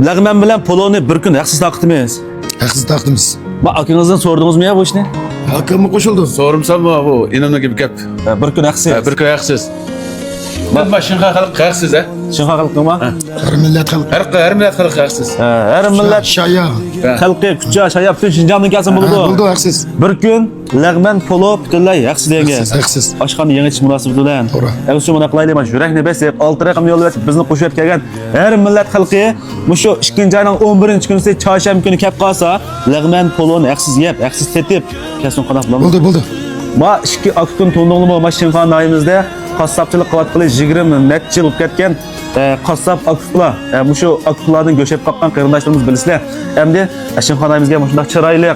Lagman bilan poloni bir kun haqsiz taqdimiz. Haqsiz taqdimiz. Bak akangizdan so'radingizmi ya bu ishni? Akam qo'shildi. So'rimsam bu inanma gibi gap. Bir kun haqsiz. Bir kun haqsiz. Nima shunqa xalq haqsiz a? Shunqa xalqmi? Har millat xalq. Har millat xalq haqsiz. Har millat Shaya. xalqi kucha shayab butun Shinjongdan kelsin bo'ladi. Bo'ldi haqsiz. Bir kun lagman polo butunlay haqsiz degan. Haqsiz. Oshxona yangi ish munosabati bilan. To'g'ri. Endi shu bunaqalaylik mana yurakni besib, 6 raqam yo'l berib bizni qo'shib kelgan har millat xalqi mushu 2-oyning 11-kunisi chorshanba kuni kelib qolsa, lagman poloni haqsiz yeb, haqsiz tetib kelsin qanaq bo'ladi? Bo'ldi. Ma 2 kun to'ndoqlimi mashinxon ayimizda qassobchilik qilayotgan 20 necha yil o'tib ketgan qassob akuflar, mushu akuflarning go'shab qolgan qarindoshlarimiz bilasizlar. Endi mashinxon ayimizga shunday chiroyli,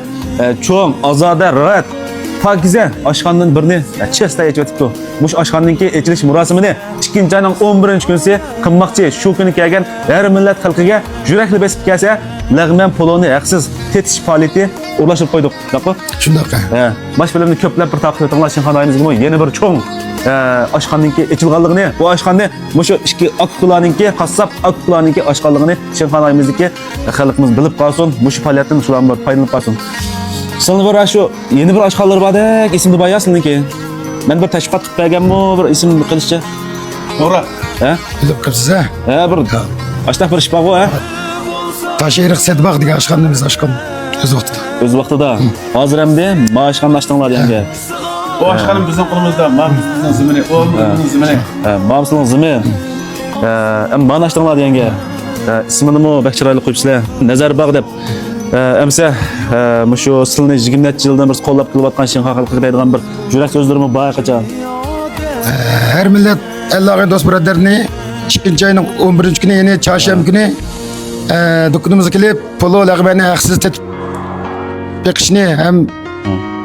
cho'ng, ozoda, rahat pakiza oshxonadan birini chesta yechibdi. Mush oshxonaningki echilish murosimini 2-oyning 11-kunisi qilmoqchi. Shu kuni kelgan har millat xalqiga yurakli besib kelsa, lagman poloni haqsiz tetish faoliyati o'rlashib qo'ydik. Shundaqa. Baş bilimni ko'plab bir taqdim etinglar Shinxonayimizga yana bir cho'ng oshxonaningki echilganligini, bu oshxonni mushu 2 akuflarningki, qassob akuflarningki oshxonligini Shinxonayimizdagi xalqimiz bilib qolsin, mushu faoliyatdan shular foydalanib qolsin. Sizlar bir shu yeni bir oshxonalar bordek, ismini bayasizlarki. Men bir tashviqot qilib berganmi, bir ismni qilishcha. To'g'ri. Bilib qilsiz a? Bir ashtaq bir ish bor, ha? Tashiriq Sedbaq degan oshxonamiz ochgan o'z vaqtida. O'z vaqtida. Hozir hamda oshxona ochdinglar deganga. Bu oshxona bizning qo'limizda, bizning zimini, o bizning zimini. Mamsizning zimini. Mana ochdinglar deganga. İsmini bek chiroyli qo'yibsizlar. Nazarbog' deb. Amsa mushu sizlarni 20 yildan bir qo'llab kelayotgan Shinxon xalqiga deydigan bir yurak so'zlarimi bor qachon. Har millat Allohga do'st birodarni 2-oyning 11-kuni ya'ni chorshanba kuni do'konimizga kelib polo lag'mani haqsiz tetib beqishni ham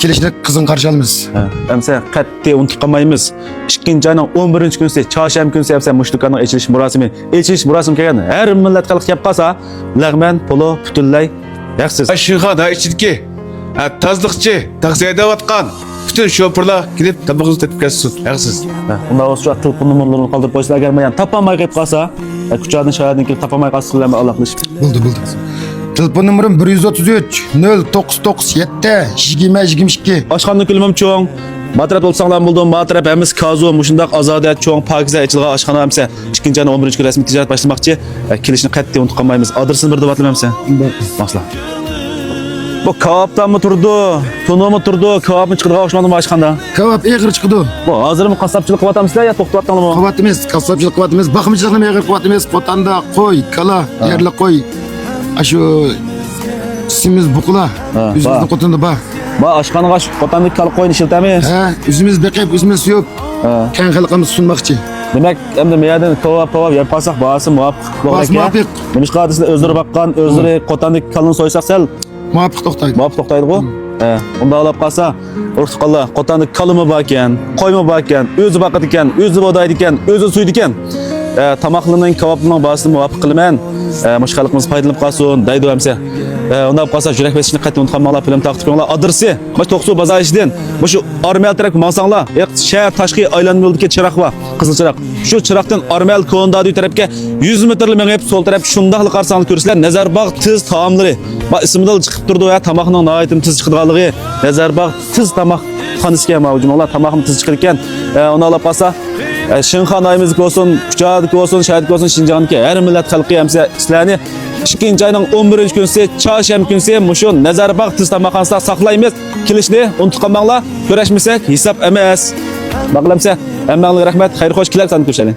kelishni qizg'in qarshi olamiz. Amsa qat'iy unutib qolmaymiz. 2-oyning 11-kunisi chorshanba kunisi amsa mushtukaning echilish murosimi kelgan har millat xalq kelib qolsa, lag'man polo butunlay haqsiz. Shinxon ichidagi tozliqchi, taksi haydayotgan bütün şoförler gidip tabağınızı tetip gelsin. Haqsiz. Unda o'sha telefon nomerlarini qoldirib qo'ysalar, agar men topolmay qolib qolsa, kuchadin shoyadin kelib topolmay qolsalar, Alloh qilish. Bo'ldi. Telefon nomerim 133 0997 2022. Oshxona kulmim cho'ng. Matrap bo'lsanglar bo'ldi, matrap hamiz kazo mushundaq ozoda cho'ng pakiza ichilgan oshxona hamsa 2-oyning 11-kuni rasmiy tijorat boshlamoqchi. Kelishni qat'iy unutib qolmaymiz. Adresini bir deb atlamaymiz. Masla. Bu kebapdanmi turdi, tunomi turdi, kebabni chiqirgan oshxonada oshxonada. Kebab eg'ir chiqdi. Bu hozirmi qassobchilik qilyapsizlar yo to'xtatdinglarmi? Qilyapmiz, qassobchilik qilyapmiz, boqimchilikni eg'ir qilyapmiz, qotanda qo'y, kala, yerli qo'y. Shu simiz buqla, o'zimizni qotanda bor. Ba oshxonaga qotanda kala qo'yni ishlatamiz. O'zimiz beqib, o'zimiz yo'q. Keng xalqimiz sunmoqchi. Demak, endi meyadan kebab yeb qolsak, bosi muvofiq. Nimish qadislar o'zlari baqqan, o'zlari qotanda kalni so'ysak sal muvofiq to'xtaydi. Muvofiq to'xtaydi-ku. Unda olib qolsa, urtiqalla qotanda kalimi bor ekan, qo'yma bor ekan, o'zi baqadi ekan, o'zi bodaydi ekan, o'zi suydi ekan. Tamoqlining kebabning bosini muvofiq qilaman. Mush xalqimiz foydalanib qolsin, deydi hamsa. Unda olib qolsa, yurak besishni qat'iy unutmanglar, film taqib qo'yinglar. Adresi, To'qsuv bozor ishidan. Shu Armel taraf mansanglar, shahar tashqi aylanma yo'ldagi chiroq bor, qizil chiroq. Shu chiroqdan Armel Kondadi tarafga 100 metrlik mengib so'l taraf shundaqli qarsanglar ko'rsizlar. Nazarbog' tiz taomlari. Va ismida chiqib turdi va tamoqning nihoyatim tiz chiqadiganligi. Nazarbog' tiz tamoq xonasiga mavjud. Ular tamoqni tiz chiqar ekan. Uni olib qolsa, Shinxon ayimizga olsun, Kuchadagi olsun, Shahidga olsun, Shinjongdagi har millat xalqi hamsa sizlarni 2-oyning 11-kunisi chorshanba kunisi mushu Nazarbog' tiz tamoqxonasida saqlaymiz. Kelishni unutib qolmanglar. Ko'rishmasak hisob emas. Baqlamsa, hammangizga rahmat, xayr xo'sh kelib san ko'rishadi.